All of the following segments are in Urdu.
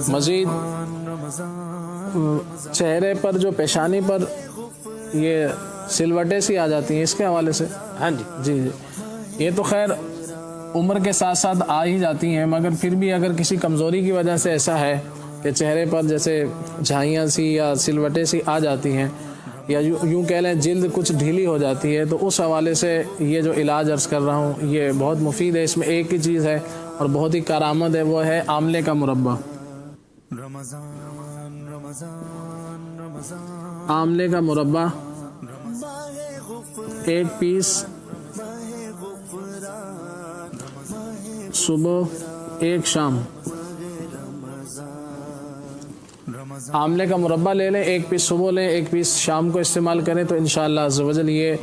مزید چہرے پر جو پیشانی پر یہ سلوٹیں سی آ جاتی ہیں، اس کے حوالے سے؟ ہاں جی جی جی، یہ تو خیر عمر کے ساتھ ساتھ آ ہی جاتی ہیں، مگر پھر بھی اگر کسی کمزوری کی وجہ سے ایسا ہے کہ چہرے پر جیسے جھائیاں سی یا سلوٹیں سی آ جاتی ہیں، یا یوں کہہ لیں جلد کچھ ڈھیلی ہو جاتی ہے، تو اس حوالے سے یہ جو علاج عرض کر رہا ہوں یہ بہت مفید ہے۔ اس میں ایک ہی چیز ہے اور بہت ہی کارآمد ہے، وہ ہے آملے کا مربع۔ آملے کا مربع 1 پیس صبح 1 شام، آملے کا مربع لے لیں، 1 پیس صبح لیں، 1 پیس شام کو استعمال کریں تو انشاءاللہ عز و جل یہ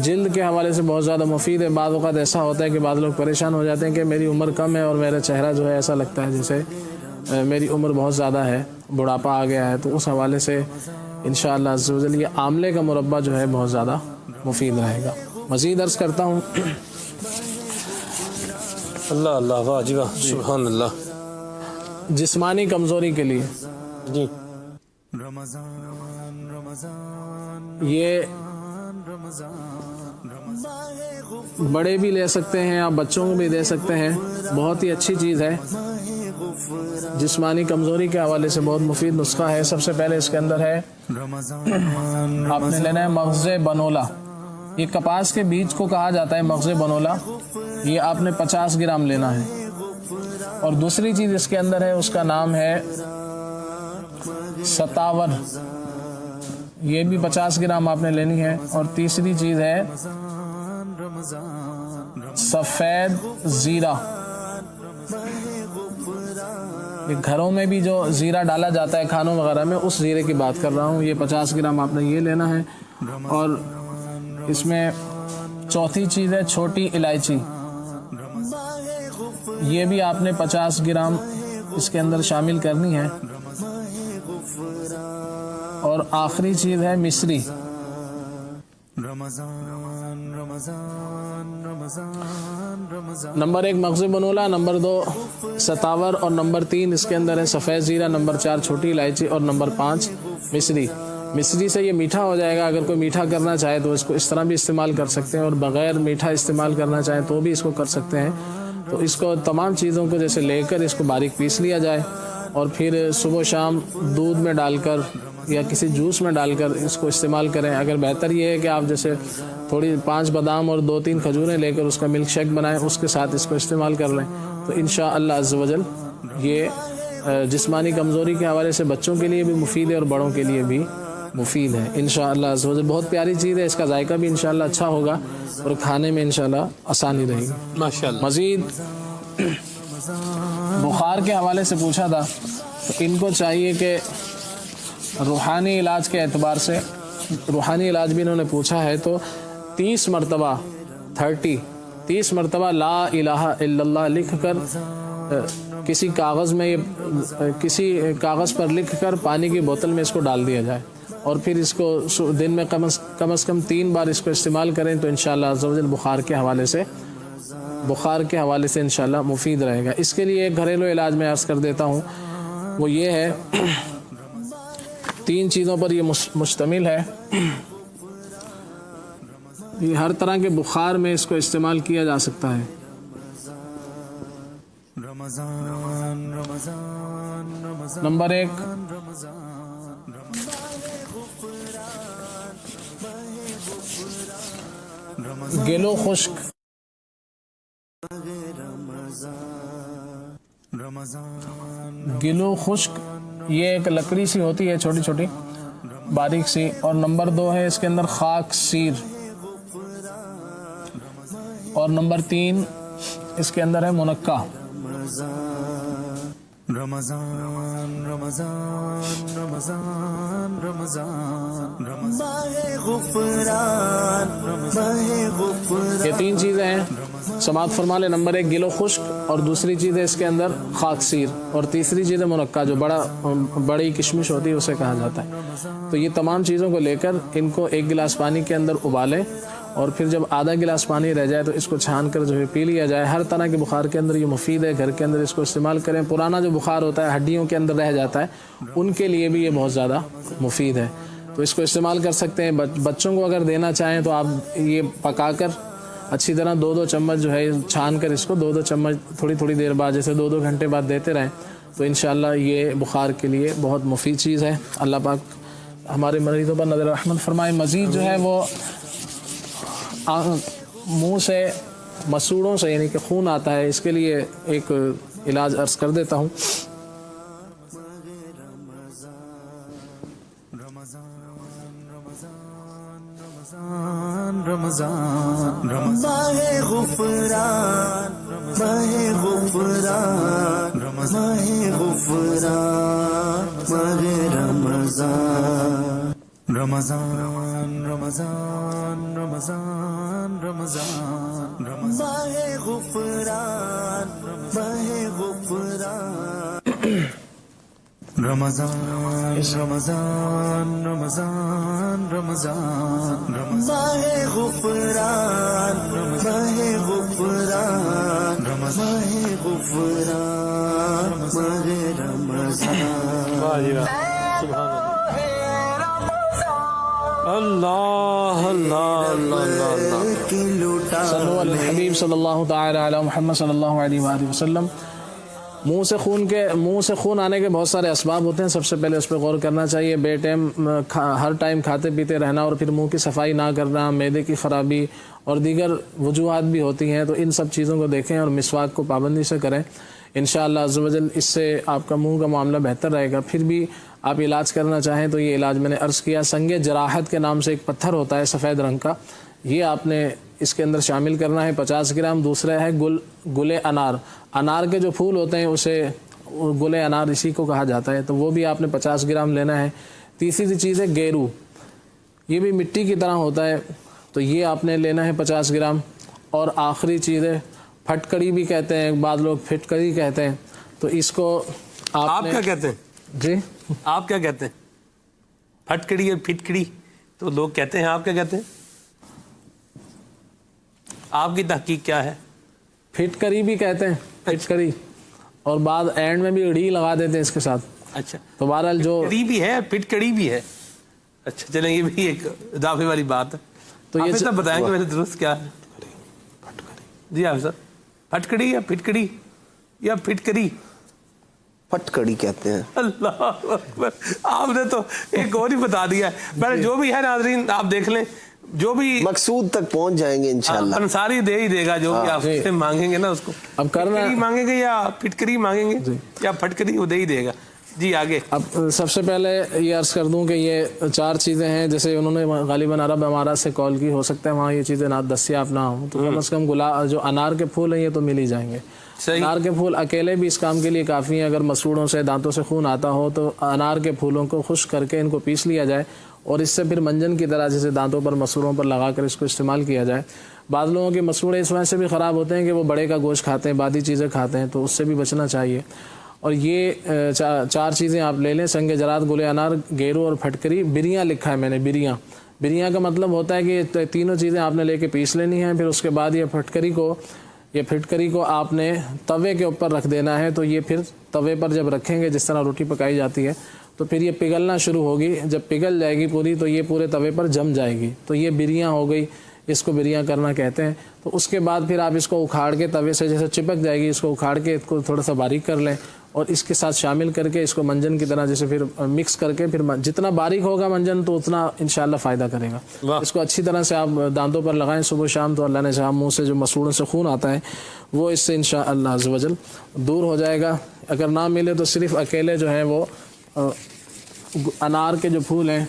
جلد کے حوالے سے بہت زیادہ مفید ہے۔ بعض اوقات ایسا ہوتا ہے کہ بعض لوگ پریشان ہو جاتے ہیں کہ میری عمر کم ہے اور میرا چہرہ جو ہے ایسا لگتا ہے جیسے میری عمر بہت زیادہ ہے، بڑھاپا آ گیا ہے، تو اس حوالے سے انشاءاللہ عز و جل یہ آملے کا مربع جو ہے بہت زیادہ مفید رہے گا۔ مزید عرض کرتا ہوں، اللہ اللہ، واہ جی واہ، سبحان اللہ۔ جسمانی کمزوری کے لیے جی یہ بڑے بھی لے سکتے ہیں، آپ بچوں کو بھی دے سکتے ہیں، بہت ہی اچھی چیز ہے، جسمانی کمزوری کے حوالے سے بہت مفید نسخہ ہے۔ سب سے پہلے اس کے اندر ہے، آپ نے لینا ہے مغز بنولا، یہ کپاس کے بیج کو کہا جاتا ہے مغز بنولا، یہ آپ نے 50 گرام لینا ہے۔ اور دوسری چیز اس کے اندر ہے، اس کا نام ہے ستاور، یہ بھی 50 گرام آپ نے لینی ہے۔ اور تیسری چیز ہے سفید زیرہ، یہ گھروں میں بھی جو زیرہ ڈالا جاتا ہے کھانوں وغیرہ میں، اس زیرے کی بات کر رہا ہوں، یہ 50 گرام آپ نے یہ لینا ہے۔ اور اس میں چوتھی چیز ہے چھوٹی الائچی، یہ بھی آپ نے 50 گرام اس کے اندر شامل کرنی ہے۔ اور آخری چیز ہے مصری، نمبر 1 مغز بنولا، نمبر 2 ستاور، اور نمبر 3 اس کے اندر ہے سفید زیرہ، نمبر 4 چھوٹی الائچی، اور نمبر 5 مصری۔ مصری سے یہ میٹھا ہو جائے گا، اگر کوئی میٹھا کرنا چاہے تو اس کو اس طرح بھی استعمال کر سکتے ہیں، اور بغیر میٹھا استعمال کرنا چاہیں تو بھی اس کو کر سکتے ہیں۔ تو اس کو تمام چیزوں کو جیسے لے کر اس کو باریک پیس لیا جائے، اور پھر صبح و شام دودھ میں ڈال کر یا کسی جوس میں ڈال کر اس کو استعمال کریں۔ اگر بہتر یہ ہے کہ آپ جیسے تھوڑی 5 بادام اور 2-3 کھجوریں لے کر اس کا ملک شیک بنائیں، اس کے ساتھ اس کو استعمال کر لیں، تو انشاءاللہ عز و جل یہ جسمانی کمزوری کے حوالے سے بچوں کے لیے بھی مفید ہے اور بڑوں کے لیے بھی مفید ہے انشاءاللہ عز و جل۔ بہت پیاری چیز ہے، اس کا ذائقہ بھی انشاءاللہ اچھا ہوگا اور کھانے میں انشاءاللہ آسانی رہے گی ماشاءاللہ۔ مزید بخار کے حوالے سے پوچھا تھا، تو ان کو چاہیے کہ روحانی علاج کے اعتبار سے، روحانی علاج بھی انہوں نے پوچھا ہے، تو 30 مرتبہ لا الہ الا اللہ لکھ کر کسی کاغذ میں، کسی کاغذ پر لکھ کر پانی کی بوتل میں اس کو ڈال دیا جائے، اور پھر اس کو دن میں کم از کم 3 بار اس کو استعمال کریں، تو انشاءاللہ عز و جل بخار کے حوالے سے انشاءاللہ مفید رہے گا۔ اس کے لیے ایک گھریلو علاج میں عرض کر دیتا ہوں، وہ یہ ہے، 3 چیزوں پر یہ مشتمل ہے، یہ ہر طرح کے بخار میں اس کو استعمال کیا جا سکتا ہے۔ نمبر 1 گلو خشک، گلو خشک یہ ایک لکڑی سی ہوتی ہے چھوٹی چھوٹی باریک سی، اور نمبر 2 ہے اس کے اندر خاک سیر، اور نمبر 3 اس کے اندر ہے منقع۔ یہ 3 چیزیں ہیں، سماعت فرما لے۔ نمبر 1 گلو خشک، اور دوسری چیز ہے اس کے اندر خاک سیر، اور تیسری چیز ہے منقع، جو بڑی کشمش ہوتی ہے اسے کہا جاتا ہے۔ تو یہ تمام چیزوں کو لے کر ان کو 1 گلاس پانی کے اندر ابالیں، اور پھر جب آدھا گلاس پانی رہ جائے تو اس کو چھان کر جو ہے پی لیا جائے. ہر طرح کے بخار کے اندر یہ مفید ہے, گھر کے اندر اس کو استعمال کریں. پرانا جو بخار ہوتا ہے ہڈیوں کے اندر رہ جاتا ہے ان کے لیے بھی یہ بہت زیادہ مفید ہے, تو اس کو استعمال کر سکتے ہیں. بچوں کو اگر دینا چاہیں تو آپ یہ پکا کر اچھی طرح 2-2 چمچ جو ہے چھان کر اس کو 2-2 چمچ تھوڑی تھوڑی دیر بعد جیسے 2-2 گھنٹے بعد دیتے رہیں تو انشاءاللہ یہ بخار کے لیے بہت مفید چیز ہے. اللہ پاک ہمارے مریضوں پر نظر رحمت فرمائے. مزید جو ہے وہ منہ سے مسوڑوں سے یعنی کہ خون آتا ہے, اس کے لیے ایک علاج عرض کر دیتا ہوں. رمضان ماہ غفران ماہ غفران ماہ غفران ماہ رمضان رمضان رمضان رمضان رمضان ماہ غفران ماہ غفران رمضان رمضان رمضان رمضان ماہ غفران ماہ غفران ماہ غفران ماہ رمضان. اللہ اللہ اللہ اللہ کی لوٹا صلو علی الحبیب صلی اللہ تعالی علی محمد صلی اللہ علیہ وآلہ وسلم. منہ سے خون آنے کے بہت سارے اسباب ہوتے ہیں. سب سے پہلے اس پہ غور کرنا چاہیے. بے ٹائم ہر ٹائم کھاتے پیتے رہنا اور پھر منہ کی صفائی نہ کرنا, معدے کی خرابی اور دیگر وجوہات بھی ہوتی ہیں, تو ان سب چیزوں کو دیکھیں اور مسواک کو پابندی سے کریں. انشاءاللہ عز و جل اس سے آپ کا منہ کا معاملہ بہتر رہے گا. پھر بھی آپ علاج کرنا چاہیں تو یہ علاج میں نے عرض کیا, سنگ جراحت کے نام سے ایک پتھر ہوتا ہے سفید رنگ کا, یہ آپ نے اس کے اندر شامل کرنا ہے 50 گرام. دوسرا ہے گل انار. انار کے جو پھول ہوتے ہیں اسے گل انار اسی کو کہا جاتا ہے, تو وہ بھی آپ نے 50 گرام لینا ہے. تیسری چیز ہے گیرو, یہ بھی مٹی کی طرح ہوتا ہے, تو یہ آپ نے لینا ہے 50 گرام. اور آخری چیز ہے پھٹکڑی بھی کہتے ہیں, بعض لوگ پھٹکڑی کہتے ہیں, تو اس کو آپ کیا کہتے ہیں؟ جی آپ کیا کہتے ہیں؟ پھٹکڑی اور پھٹکڑی تو لوگ کہتے ہیں, آپ کیا کہتے ہیں؟ آپ کی تحقیق کیا ہے؟ پھٹکری بھی کہتے ہیں, پھٹکری, اور بعد اینڈ میں بھی ڑی لگا دیتے ہیں اس کے ساتھ. اچھا, تو بہرحال جو کڑی بھی ہے پھٹکڑی بھی ہے. اچھا چلیں, یہ بھی ایک اضافے والی بات ہے. تو آپ یہ سب بتائیں گے ویسے درست کیا ہے؟ جی آپ سر, پھٹکڑی یا پھٹکڑی یا پھٹکری؟ پھٹکڑی کہتے ہیں. اللہ اکبر, آپ نے تو ایک اور ہی بتا دیا ہے. پہلے جو بھی ہے ناظرین آپ دیکھ لیں, جو بھی مقصود تک پہنچ جائیں گے انشاءاللہ. انصاری دے ہی دے گا جو بھی آپ سے مانگیں گے نا اس کو. اب کرنا پھٹکری مانگیں گے یا پھٹکری مانگیں گے یا پھٹکری, وہ دے ہی دے گا. جی آگے. اب سب سے پہلے یہ عرض کر دوں کہ یہ 4 چیزیں ہیں, جیسے انہوں نے غالباً عرب امارات سے کال کی, ہو سکتا ہے وہاں یہ چیزیں دستیاب نہ ہوں, تو کم از کم جو انار کے پھول ہیں یہ تو مل ہی جائیں گے. انار کے پھول اکیلے بھی اس کام کے لیے کافی ہیں. اگر مسوڑوں سے دانتوں سے خون آتا ہو تو انار کے پھولوں کو خشک کر کے ان کو پیس لیا جائے اور اس سے پھر منجن کی طرح جیسے دانتوں پر مسوڑوں پر لگا کر اس کو استعمال کیا جائے. بعض لوگوں کے مسوڑے اس وجہ سے بھی خراب ہوتے ہیں کہ وہ بڑے کا گوشت کھاتے ہیں, بادی چیزیں کھاتے ہیں, تو اس سے بھی بچنا چاہیے. اور یہ 4 چیزیں آپ لے لیں, سنگ جرات, گل انار, گیرو اور پھٹکری. بریاں لکھا ہے میں نے, بریاں. بریاں کا مطلب ہوتا ہے کہ یہ تینوں چیزیں آپ نے لے کے پیس لینی ہیں. پھر اس کے بعد یہ پھٹکری کو آپ نے توے کے اوپر رکھ دینا ہے. تو یہ پھر توے پر جب رکھیں گے جس طرح روٹی پکائی جاتی ہے تو پھر یہ پگھلنا شروع ہوگی. جب پگھل جائے گی پوری تو یہ پورے توے پر جم جائے گی. تو یہ بریاں ہو گئی, اس کو بریاں کرنا کہتے ہیں. تو اس کے بعد پھر آپ اس کو اکھاڑ کے توے سے جیسے چپک جائے گی, اس کو اکھاڑ کے اس کو تھوڑا سا باریک کر لیں اور اس کے ساتھ شامل کر کے اس کو منجن کی طرح جیسے پھر مکس کر کے, پھر جتنا باریک ہوگا منجن تو اتنا انشاءاللہ فائدہ کرے گا. اس کو اچھی طرح سے آپ دانتوں پر لگائیں صبح شام, تو اللہ نے چاہا منہ سے جو مسوڑوں سے خون آتا ہے وہ اس سے انشاءاللہ عز و جل دور ہو جائے گا. اگر نہ ملے تو صرف اکیلے جو ہیں وہ انار کے جو پھول ہیں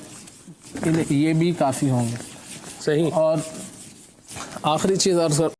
یہ بھی کافی ہوں گے. صحیح. اور آخری چیز